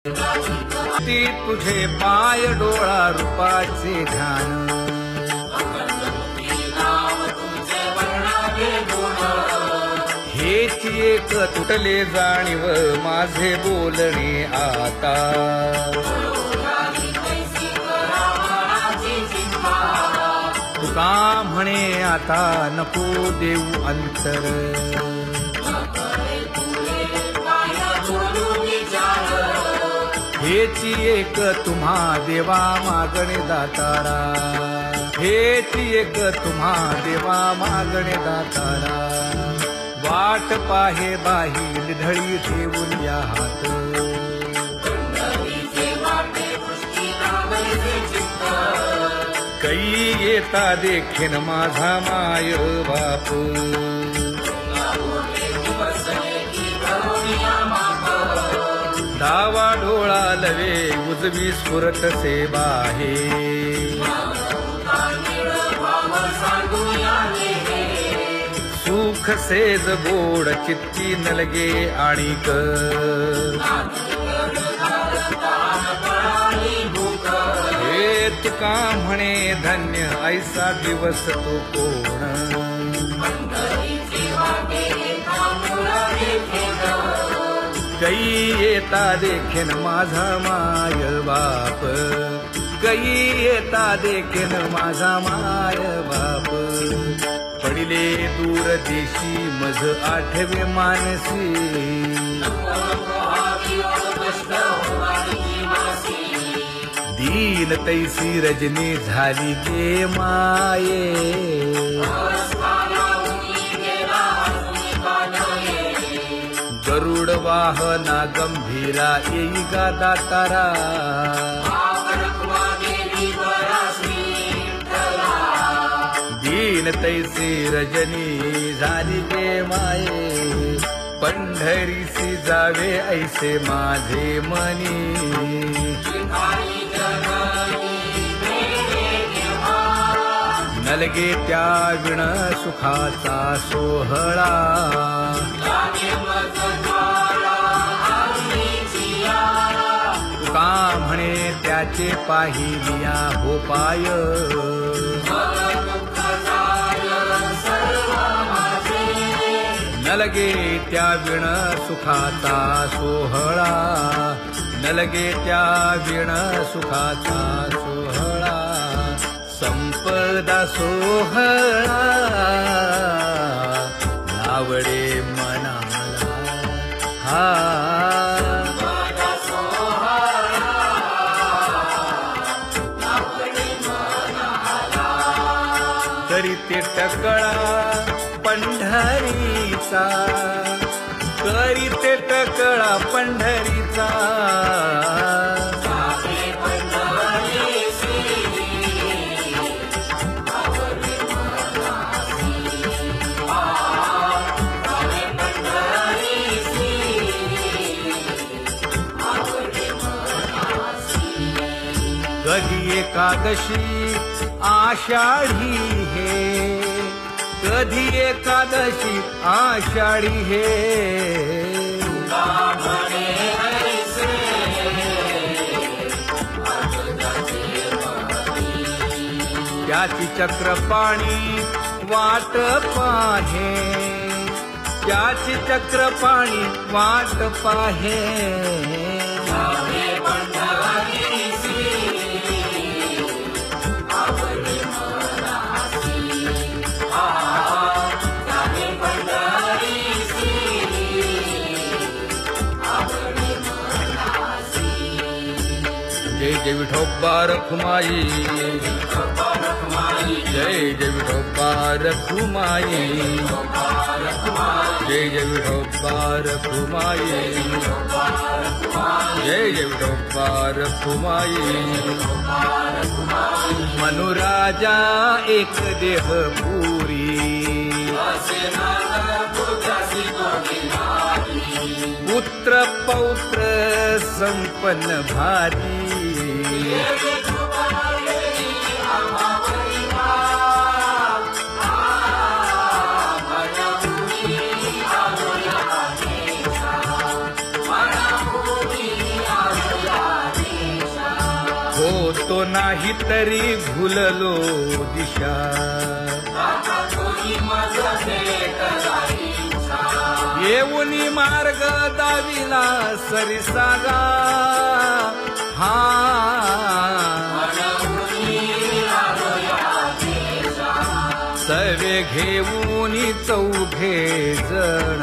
ती तुझे पाय डोळा रूपाचे ध्यान, हेच एक तुटले जाणीव माझे बोलणे आता, तुका म्हणे आता नको देऊ अंतर, हेच एक तुम्हा देवा मागणे दातारा, हेच एक तुम्हा देवा मागणे दातारा, वाट पाहे बाही ढळी ठेवून या हात, कै येता देखेन माझा माय बाप, डावा डोळा लवे उजवी स्फुरत से बाहे, सुख सेज गोड चित्ती नलगे आणिक, हे तुका म्हणे धन्य ऐसा दिवस तो कोण, कै येता देखेन माझा माय बाप, कै येता देखेन माझा माय बाप, पडिले दूर देशी मज आठवे मानसी, दीन तैसी रजनी झाली गे माये, गरुड वाहना गंभीरा येई गा दातारा, दीन तैसी रजनी झाली गे माये, पंढरीसी जावे ऐसे माझे मनी, नलगे त्या विण सुखाचा सोहळा, तुका म्हणे त्याचे पाहिलिया हो पाय, नलगे त्या विण सुखाचा सोहळा, नलगे त्या विण सुखाचा सोहळा, संपदा सोहळा आवडे मनाला, हा करीते टकळा पंढरीचा, करीते टकळा पंढरीचा, कधी एकादशी आषाढी हे, कधी एकादशी आषाढी हे, त्याची चक्रपाणी वाट पाहे, त्याची चक्रपाणी वाट पाहे, जय जय विठोबा रखुमाई, जय जय विठोबा रखुमाई, जय जय विठोबा रखुमाई, जय जय विठोबा रखुमाई, मनुराजा एक देह पुरी, पुत्र पौत्र संपन्न भारी, होतो नाही तरी भुललो दिशा येऊनी मार्ग दाविला सरिसागा हा सवे घेऊनी चौघे जण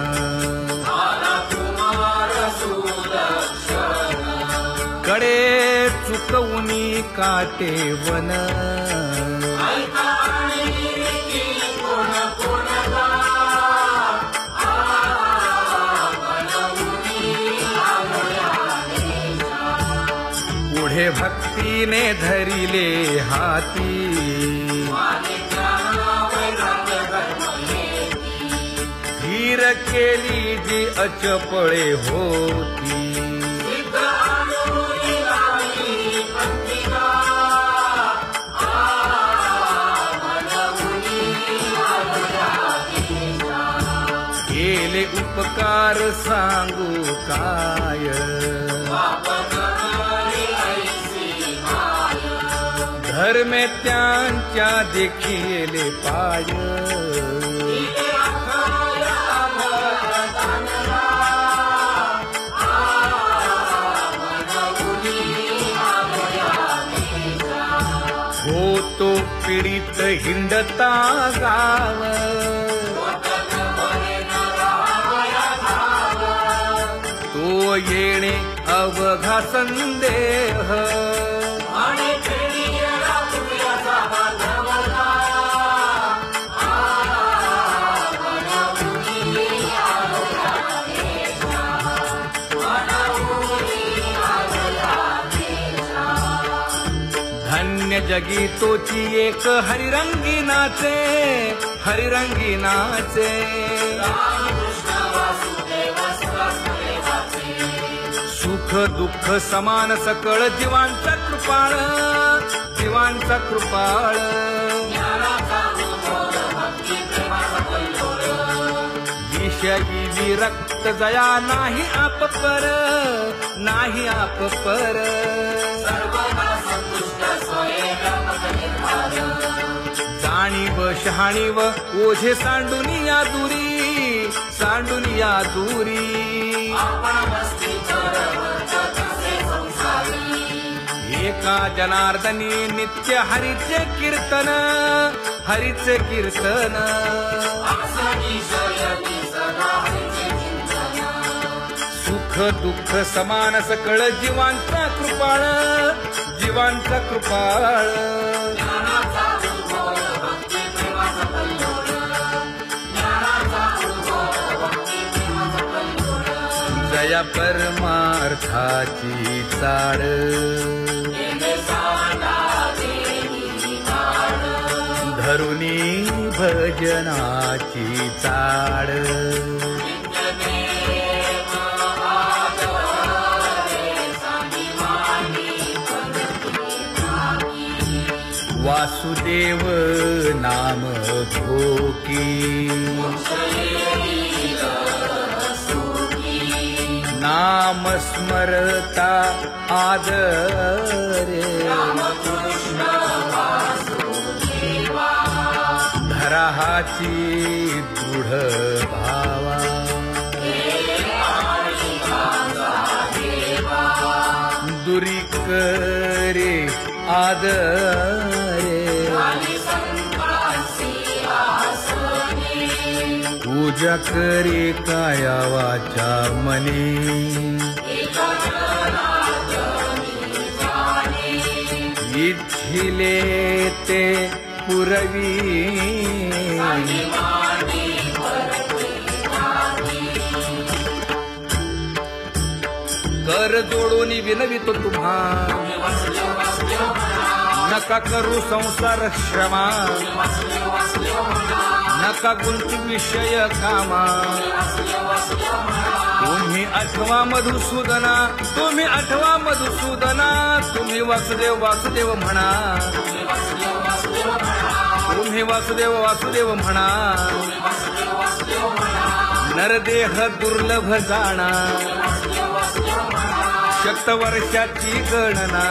कडे चुकवूनी काटेवन पुढे भक्तीने धरिले हाती धीर केली जी अचपळे होती केले उपकार सांगू काय धर्मे त्यांच्या देखिले पाय होतो पीडित हिंडता गाव तो येणे अवघा संदेह धन्य जगी तोची एक हरिरंगी नाचे हरिरंगी नाचे सुख दुःख समान सकळ जीवांचा कृपाळ जीवांचा कृपाळ विषयी विरक्त जया नाही आपपर नाही आपपर जाणीव शहाणीव ओझे सांडुनिया दुरी सांडुनिया दुरी एका जनार्दनी नित्य हरीचे कीर्तन हरीचे कीर्तन सुख दुःख समान सकळ जीवांचा कृपाळ जीवांचा कृपाळ जया परमार्थाची चाळ धरुनी भजनाची चाळ वासुदेव नाम घोकी नाम स्मरता आदरे धराहाची दृढ भावा दुरी करे आदरे पूजा करे काया वाचा मने इच्छिले ते पुरवी कर जोडून विनवितो तुम्हा नका करू संसार श्रमा नका गुंतू विषय कामा तुम्ही आठवा मधुसूदना तुम्ही आठवा मधुसूदना तुम्ही वासुदेव वासुदेव म्हणा तुम्ही वासुदेव वासुदेव म्हणा नरदेह दुर्लभ जाणा शतवर्षाची गणना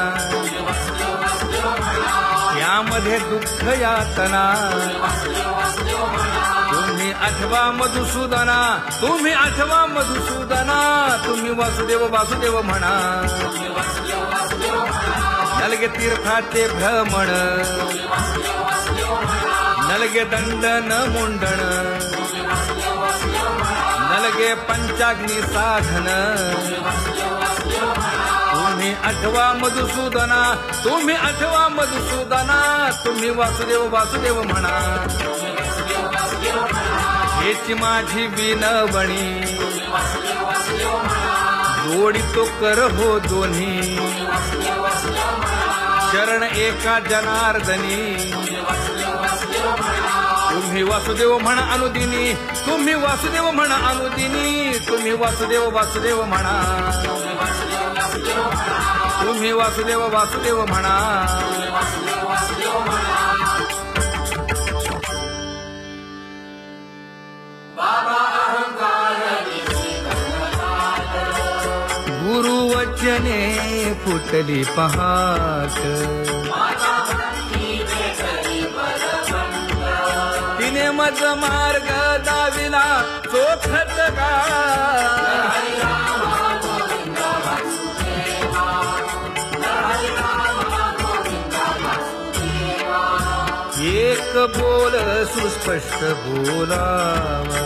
यामध्ये दुःख यातना तुम्ही आठवा मधुसूदना तुम्ही आठवा मधुसूदना तुम्ही वासुदेव वासुदेव म्हणा नलगे तीर्थाचे भ्रमण नलगे दंडन मुंडण नलगे पंचाग्नी साधन तुम्ही आठवा मधुसूदना तुम्ही आठवा मधुसूदना तुम्ही वासुदेव वासुदेव म्हणा हेची माझी विनवणी जोडितो कर हो दोन्ही शरण एका जनार्दनी तुम्ही वासुदेव म्हणा अनुदिनी तुम्ही वासुदेव म्हणा अनुदिनी तुम्ही वासुदेव वासुदेव म्हणा तुम्ही वासुदेव वासुदेव म्हणा गुरुवचने फुटली पहाट तिने मज मार्ग दाविला चोखत का एक बोल सुस्पष्ट बोलावा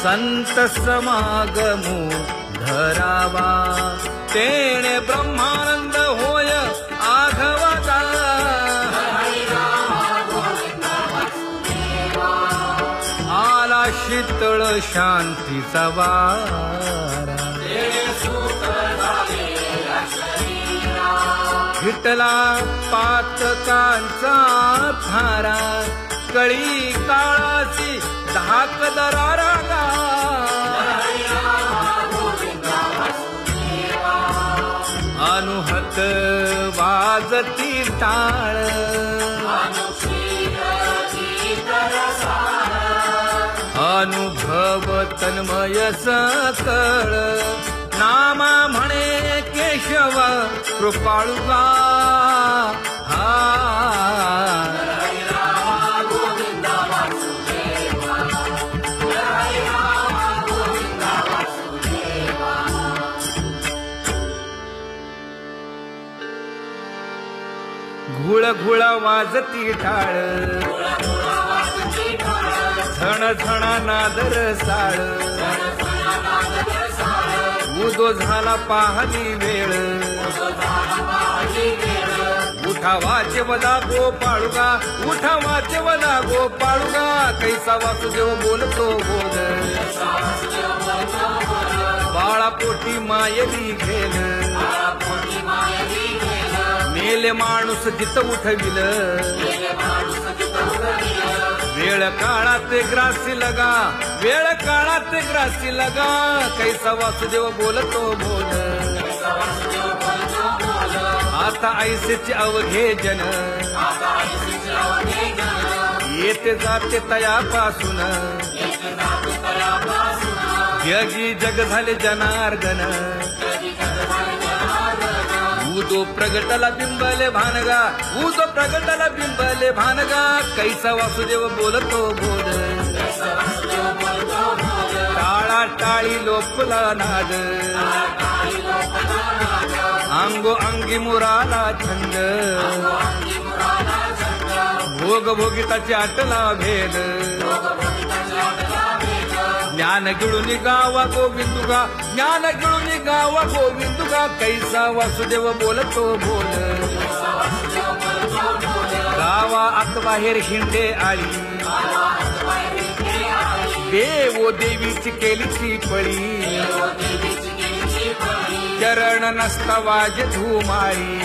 संत समागमू धरावा तेणे ब्रह्मानंद होय आघवाचा आला शीतळ शांतीचा वारा विठला पातकांचा थारा कळी काळाची धाक दरारा अनुहत वाजती टाळ अनुभव तन्मय सकळ नामा म्हणे केशव कृपाळुगा घुळ घुळ वाजती टाळ झण झण नादर साळ उदो झाला पाहली वेळ उठा वाचे वदा गोपाळुगा उठा वाचे वदा गोपाळुगा कैसा वासुदेव बोलतो बोल बाळा पोटी मायली घेल मेले माणूस जित उठविल वेळ काळात ग्रासी लगा वेळ काळात ग्रासी लगा कैसा वासुदेव बोलतो बोल आता ऐसेचे अवघे जन येते जाते तयापासून जगी जग झाले जनार्दन उदो प्रगटला बिंबले भानगा उदो प्रगटला बिंबले भानगा कैसा वासुदेव बोलतो बोल टाळा टाळी लोपला नाद अंगो अंगी मुराला छंद भोग भोगिताची आटला भेद ज्ञान गिळून गावा गोविंदुगा ज्ञान गिळून गावा गोविंदुगा कैसा वासुदेव बोलतो बोल गावा आत बाहेर हिंडे आळी देवो देवीची केलीची पळी चरण नसता वाज धुमाळी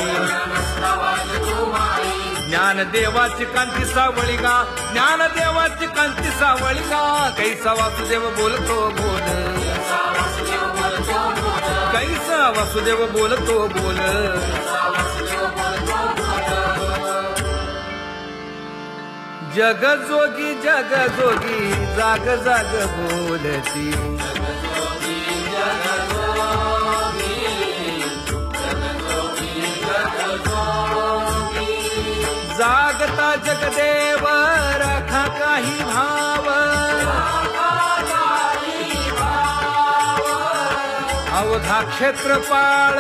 ज्ञान देवाची कांती सावळी गा ज्ञान देवाची कांती सावळी गा कैसा वासुदेव बोलतो बोल कैसा वासुदेव बोलतो बोल जग जोगी जाग जाग बोलती अवधा क्षेत्रपाळ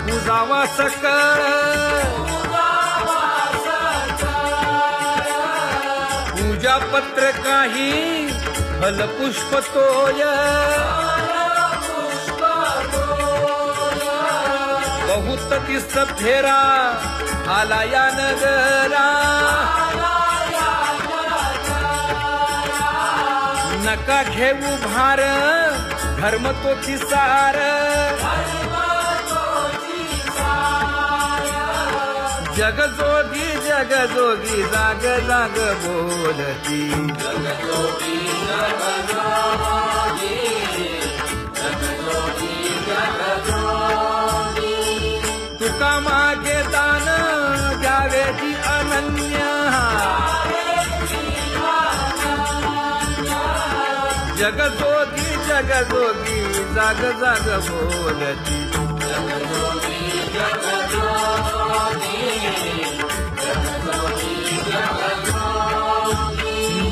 पूजावा सकळ पूजा पत्र काही फलपुष्प तोय बहुत दिस फेरा आला या नगरा नका घेऊ भार धर्म तोची सार जगजोगी जगजोगी जाग जाग बोलती तुका मागे दान द्यावेची अनन्य जगजोगी जगजोगी जाग जाग बोलती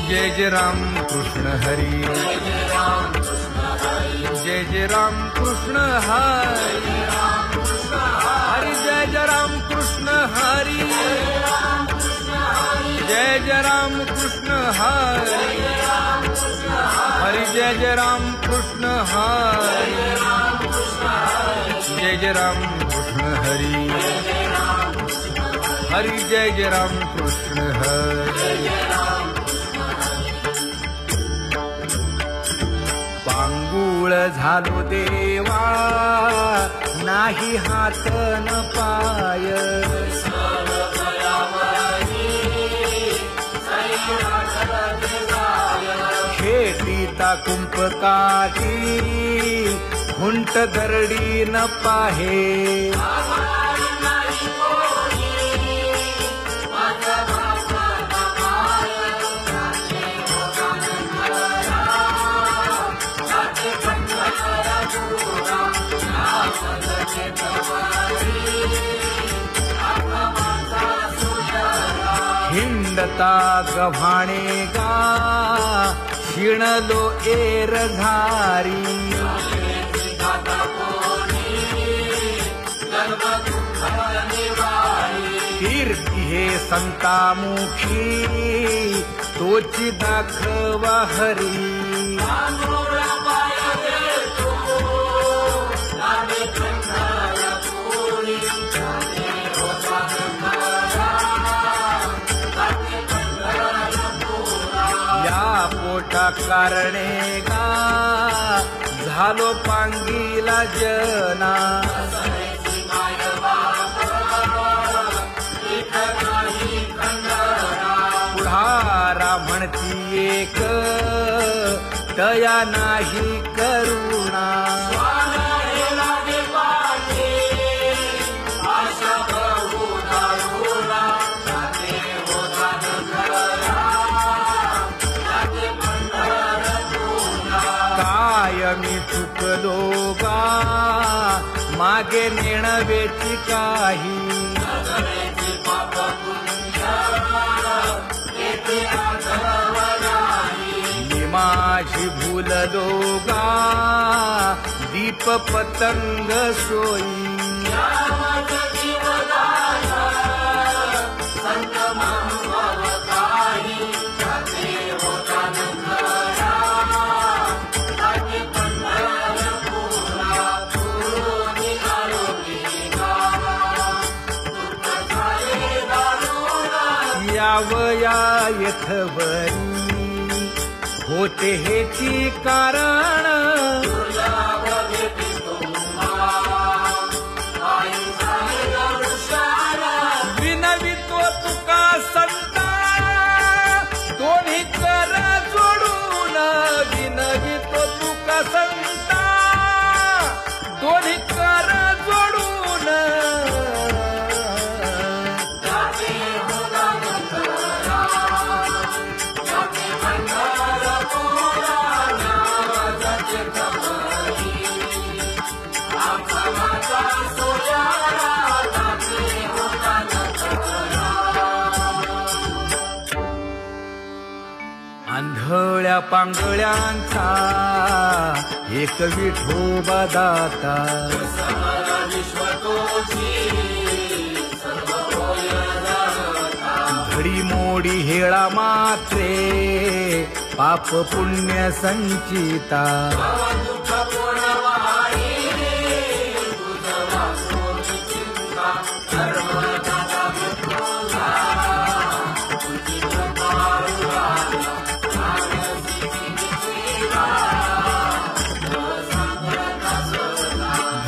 जय जय राम कृष्ण हरी जय जय राम कृष्ण हरी हरि जय जय राम कृष्ण हरी जय जय राम कृष्ण हरी हरि जय जय राम कृष्ण हरी जय जय राम कृष्ण हरी हरि जय जय राम कृष्ण हरी पांगुळ झालो देवा नाही हात न पाय खेटीता कुंपकाठी हुंट दरडी न पाहे हिंडता गव्हाणे गा शिणलो एरघारी कीर्ती हे संतामुखी तोची दाखवा हरी पोटा कारणे गा झालो पांगीला जना पुढारा म्हणती एक तया नाही करुणा मी चुकलो गा मागे नेणवेची काही मी माझी भूललो गा दीप पतंग सोयी यावया यथवरी होते हेची कारण विनवितो तुका संता दोन्ही कर जोडून विनवितो तुका संता दोन्ही कर जोडून आंधळ्या पांगळ्यांचा एक विठोबा दाता घडी मोडी हेळा मात्रे पाप पुण्य संचिता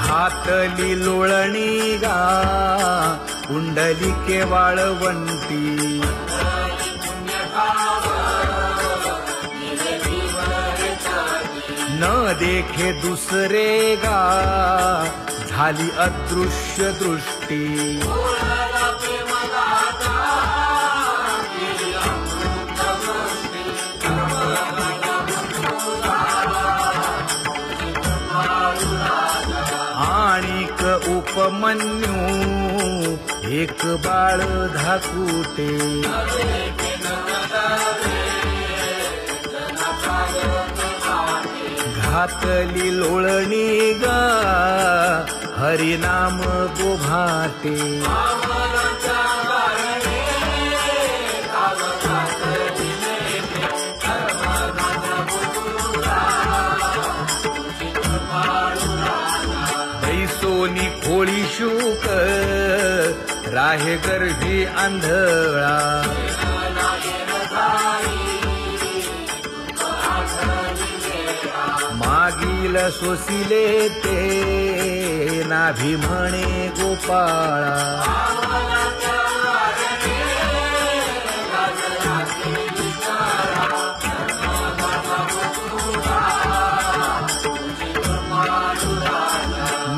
घातली लोळणी गा कुंडलिके वाळवंटी न देखे दुसरे गा झाली अदृश्य दृष्टी आणिक उपमन्यू एक बाळ धाकुटे घातली लोळणी गा हरिनाम गोभाटे सोनी खोळी शूक राहे गर्भी आंधळा मागील सोसिले ते नाभी म्हणे गोपाळा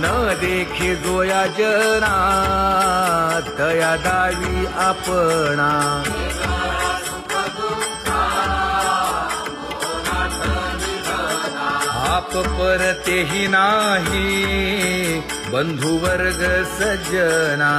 न देखे जोया जना तया दावी आपणा आप परतेही नाही बंधुवर्ग सज्जना